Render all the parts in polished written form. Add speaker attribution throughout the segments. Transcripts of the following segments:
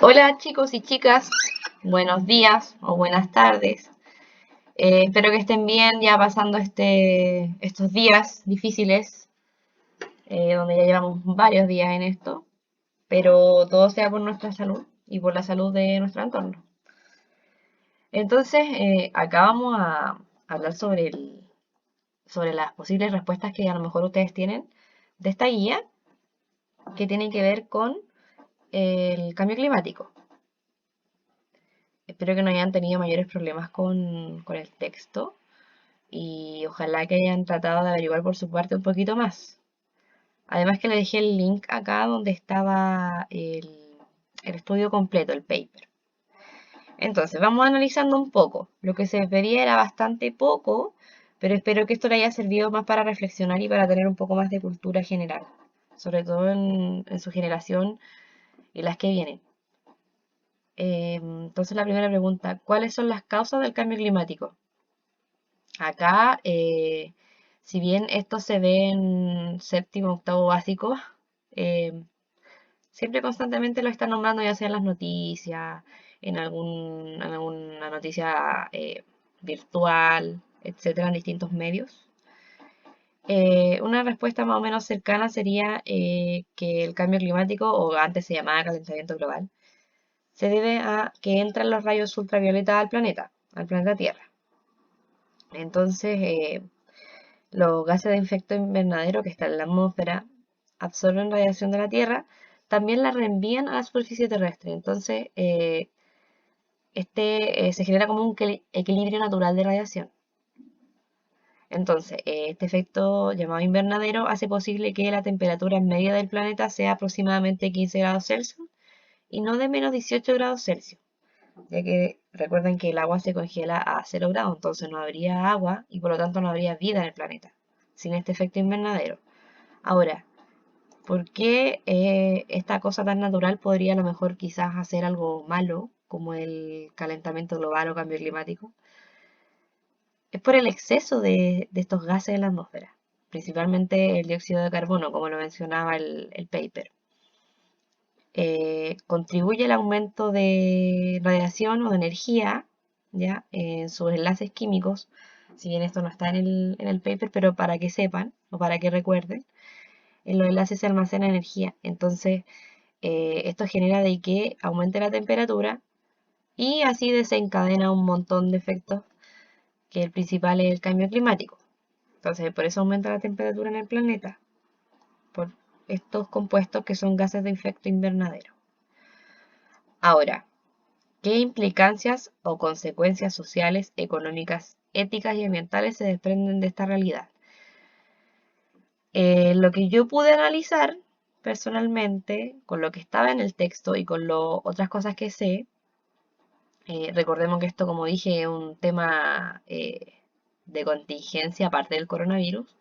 Speaker 1: Hola chicos y chicas, buenos días o buenas tardes. Espero que estén bien ya pasando estos días difíciles, donde ya llevamos varios días en esto, pero todo sea por nuestra salud y por la salud de nuestro entorno. Entonces, acá vamos a hablar sobre las posibles respuestas que a lo mejor ustedes tienen de esta guía que tiene que ver con el cambio climático. Espero que no hayan tenido mayores problemas con el texto y ojalá que hayan tratado de averiguar por su parte un poquito más. Además que le dejé el link acá donde estaba el estudio completo, el paper. Entonces, vamos analizando un poco. Lo que se pedía era bastante poco, pero espero que esto le haya servido más para reflexionar y para tener un poco más de cultura general, sobre todo en su generación y las que vienen. Entonces, la primera pregunta, ¿cuáles son las causas del cambio climático? Acá, si bien esto se ve en séptimo, octavo básico, eh, siempre constantemente lo están nombrando ya sea en las noticias, en alguna noticia virtual, etcétera, en distintos medios. Una respuesta más o menos cercana sería que el cambio climático, o antes se llamaba calentamiento global, se debe a que entran los rayos ultravioleta al planeta Tierra. Entonces, los gases de efecto invernadero que están en la atmósfera absorben radiación de la Tierra, también la reenvían a la superficie terrestre. Entonces, se genera como un equilibrio natural de radiación. Entonces, este efecto llamado invernadero hace posible que la temperatura media del planeta sea aproximadamente 15 grados Celsius y no de menos 18 grados Celsius, ya que recuerden que el agua se congela a 0 grados, entonces no habría agua y por lo tanto no habría vida en el planeta sin este efecto invernadero. Ahora, ¿por qué esta cosa tan natural podría a lo mejor quizás hacer algo malo, como el calentamiento global o cambio climático? Es por el exceso de estos gases en la atmósfera, principalmente el dióxido de carbono, como lo mencionaba el paper. Contribuye al aumento de radiación o de energía, ¿ya? En sus enlaces químicos, si bien esto no está en el paper, pero para que sepan o para que recuerden, en los enlaces se almacena energía. Entonces, esto genera de que aumente la temperatura y así desencadena un montón de efectos, que el principal es el cambio climático. Entonces, por eso aumenta la temperatura en el planeta, por estos compuestos que son gases de efecto invernadero. Ahora, ¿qué implicancias o consecuencias sociales, económicas, éticas y ambientales se desprenden de esta realidad? Lo que yo pude analizar personalmente, con lo que estaba en el texto y con otras cosas que sé, recordemos que esto, como dije, es un tema de contingencia aparte del coronavirus,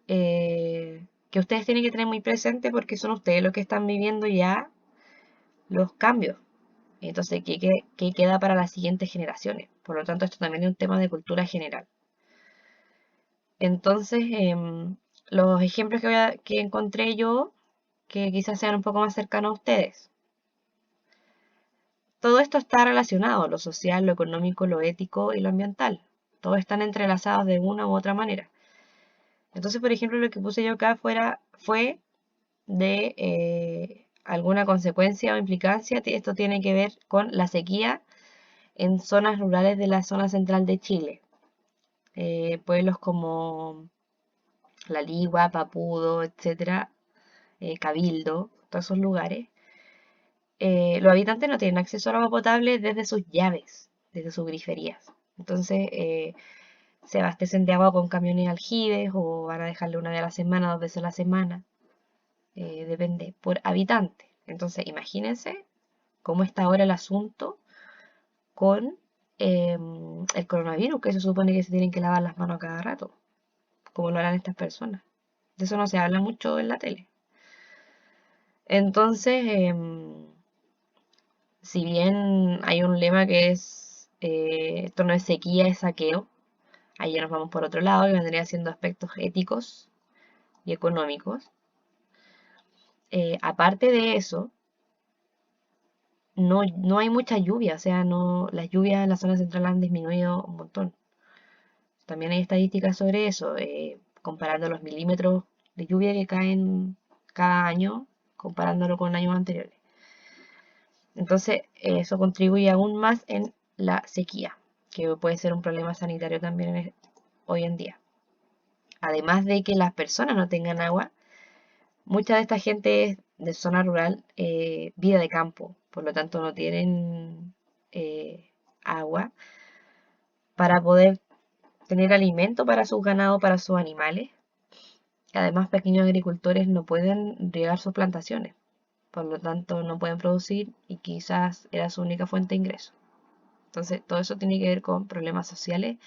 Speaker 1: que ustedes tienen que tener muy presente porque son ustedes los que están viviendo ya los cambios. Entonces, ¿qué queda para las siguientes generaciones? Por lo tanto, esto también es un tema de cultura general. Entonces, los ejemplos que encontré yo, que quizás sean un poco más cercanos a ustedes. Todo esto está relacionado, lo social, lo económico, lo ético y lo ambiental. Todos están entrelazados de una u otra manera. Entonces, por ejemplo, lo que puse yo acá fue de alguna consecuencia o implicancia. Esto tiene que ver con la sequía en zonas rurales de la zona central de Chile. Pueblos como La Ligua, Papudo, etcétera, Cabildo, todos esos lugares. Los habitantes no tienen acceso al agua potable desde sus llaves, desde sus griferías. Entonces, se abastecen de agua con camiones aljibes o van a dejarle una vez a la semana, 2 veces a la semana. Depende, por habitante. Entonces, imagínense cómo está ahora el asunto con el coronavirus, que se supone que se tienen que lavar las manos a cada rato, como lo harán estas personas. De eso no se habla mucho en la tele. Entonces, si bien hay un lema que es, esto no es sequía, es saqueo, ahí ya nos vamos por otro lado, y vendría siendo aspectos éticos y económicos. Aparte de eso, no hay mucha lluvia, o sea, las lluvias en la zona central han disminuido un montón. También hay estadísticas sobre eso, comparando los milímetros de lluvia que caen cada año, comparándolo con años anteriores. Entonces, eso contribuye aún más en la sequía, que puede ser un problema sanitario también hoy en día. Además de que las personas no tengan agua, mucha de esta gente es de zona rural, vida de campo, por lo tanto no tienen agua para poder tener alimento para sus ganados, para sus animales. Además, pequeños agricultores no pueden regar sus plantaciones, por lo tanto no pueden producir y quizás era su única fuente de ingreso. Entonces, todo eso tiene que ver con problemas sociales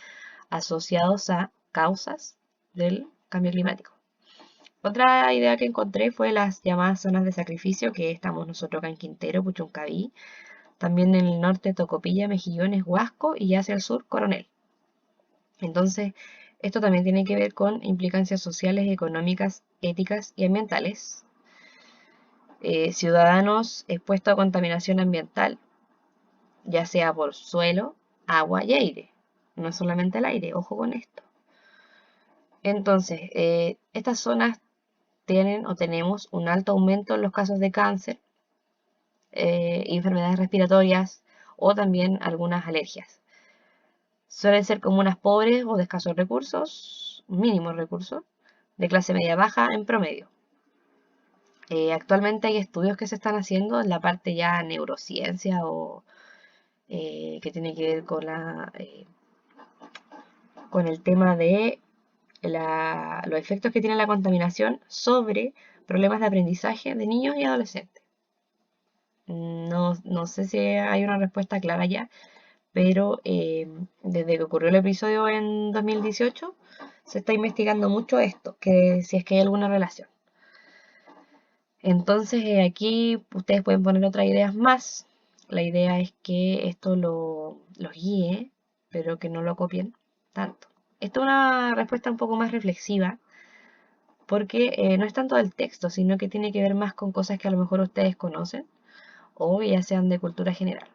Speaker 1: asociados a causas del cambio climático. Otra idea que encontré fue las llamadas zonas de sacrificio, que estamos nosotros acá en Quintero, Puchuncaví, también en el norte Tocopilla, Mejillones, Huasco y hacia el sur Coronel. Entonces, esto también tiene que ver con implicancias sociales, económicas, éticas y ambientales. Ciudadanos expuestos a contaminación ambiental, ya sea por suelo, agua y aire. No solamente el aire, ojo con esto. Entonces, estas zonas tienen o tenemos un alto aumento en los casos de cáncer, enfermedades respiratorias o también algunas alergias. Suelen ser comunas pobres o de escasos recursos, mínimos recursos, de clase media baja en promedio. Actualmente hay estudios que se están haciendo en la parte ya neurociencia o que tiene que ver con el tema de los efectos que tiene la contaminación sobre problemas de aprendizaje de niños y adolescentes. No sé si hay una respuesta clara ya, pero desde que ocurrió el episodio en 2018 se está investigando mucho esto, que si es que hay alguna relación. Entonces aquí ustedes pueden poner otras ideas más. La idea es que esto los guíe, pero que no lo copien tanto. Esta es una respuesta un poco más reflexiva, porque no es tanto del texto, sino que tiene que ver más con cosas que a lo mejor ustedes conocen o ya sean de cultura general.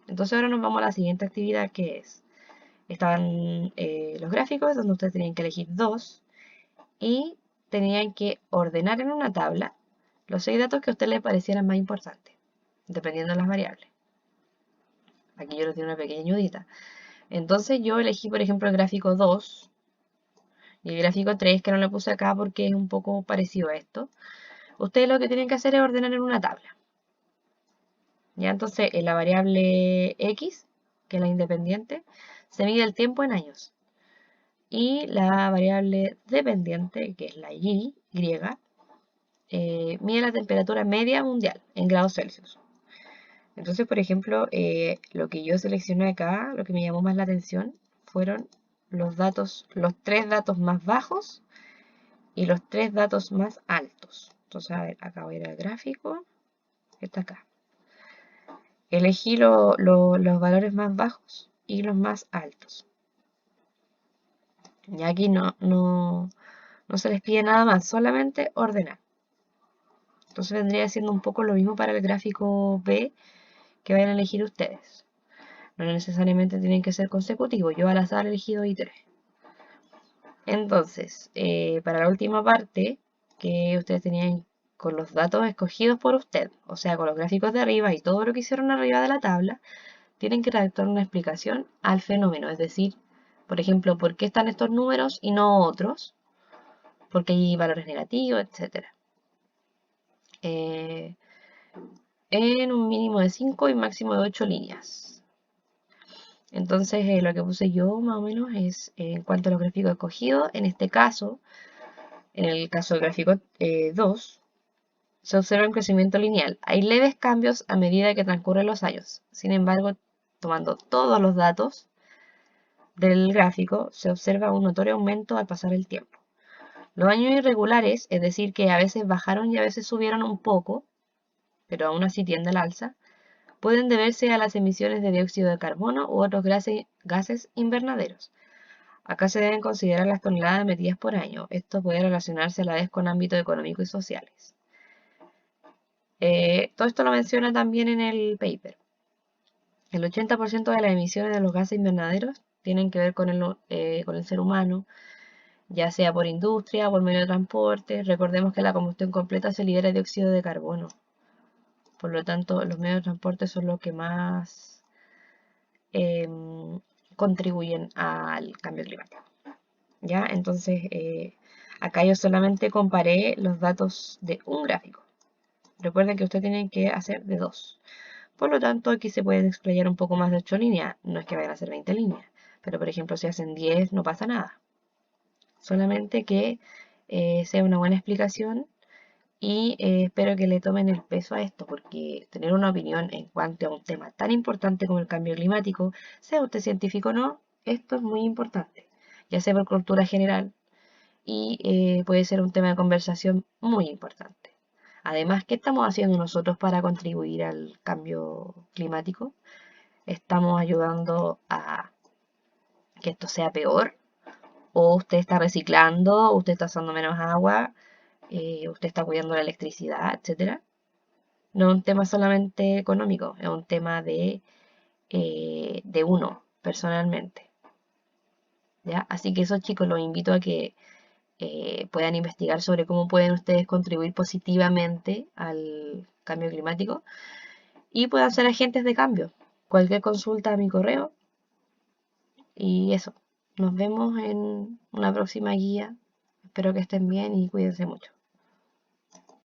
Speaker 1: Entonces ahora nos vamos a la siguiente actividad, que es, estaban los gráficos donde ustedes tenían que elegir dos y tenían que ordenar en una tabla los 6 datos que a usted le parecieran más importantes, dependiendo de las variables. Aquí yo les di una pequeña ayudita. Entonces yo elegí, por ejemplo, el gráfico 2 y el gráfico 3, que no lo puse acá porque es un poco parecido a esto. Ustedes lo que tienen que hacer es ordenar en una tabla. Ya entonces en la variable X, que es la independiente, se mide el tiempo en años. Y la variable dependiente, que es la Y, griega, mide la temperatura media mundial en grados Celsius. Entonces, por ejemplo, lo que yo seleccioné acá, lo que me llamó más la atención, fueron los tres datos más bajos y los tres datos más altos. Entonces, a ver, acá voy a ir al gráfico, está acá. Elegí los valores más bajos y los más altos. Y aquí no se les pide nada más, solamente ordenar. Entonces vendría siendo un poco lo mismo para el gráfico B que vayan a elegir ustedes. No necesariamente tienen que ser consecutivos. Yo al azar he elegido I3. Entonces, para la última parte, que ustedes tenían con los datos escogidos por usted, o sea, con los gráficos de arriba y todo lo que hicieron arriba de la tabla, tienen que redactar una explicación al fenómeno. Es decir, por ejemplo, por qué están estos números y no otros, porque hay valores negativos, etc. En un mínimo de 5 y máximo de 8 líneas. Entonces, lo que puse yo más o menos es en cuanto a los gráficos escogidos. En este caso, en el caso del gráfico 2, se observa un crecimiento lineal. Hay leves cambios a medida que transcurren los años. Sin embargo, tomando todos los datos del gráfico, se observa un notorio aumento al pasar el tiempo. Los años irregulares, es decir, que a veces bajaron y a veces subieron un poco, pero aún así tiende al alza, pueden deberse a las emisiones de dióxido de carbono u otros gases invernaderos. Acá se deben considerar las toneladas emitidas por año. Esto puede relacionarse a la vez con ámbitos económicos y sociales. Todo esto lo menciona también en el paper. El 80% de las emisiones de los gases invernaderos tienen que ver con el ser humano, ya sea por industria o por medio de transporte. Recordemos que la combustión completa se libera dióxido de carbono. Por lo tanto, los medios de transporte son los que más contribuyen al cambio climático. ¿Ya? Entonces, acá yo solamente comparé los datos de un gráfico. Recuerden que ustedes tienen que hacer de 2. Por lo tanto, aquí se pueden explayar un poco más de 8 líneas. No es que vayan a hacer 20 líneas. Pero, por ejemplo, si hacen 10, no pasa nada. Solamente que sea una buena explicación y espero que le tomen el peso a esto, porque tener una opinión en cuanto a un tema tan importante como el cambio climático, sea usted científico o no, esto es muy importante, ya sea por cultura general y puede ser un tema de conversación muy importante. Además, ¿qué estamos haciendo nosotros para contribuir al cambio climático? ¿Estamos ayudando a que esto sea peor? ¿O usted está reciclando? ¿Usted está usando menos agua? ¿Usted está cuidando la electricidad, etcétera? No es un tema solamente económico, es un tema de uno, personalmente. ¿Ya? Así que eso, chicos, los invito a que puedan investigar sobre cómo pueden ustedes contribuir positivamente al cambio climático y puedan ser agentes de cambio. Cualquier consulta a mi correo y eso. Nos vemos en una próxima guía. Espero que estén bien y cuídense mucho.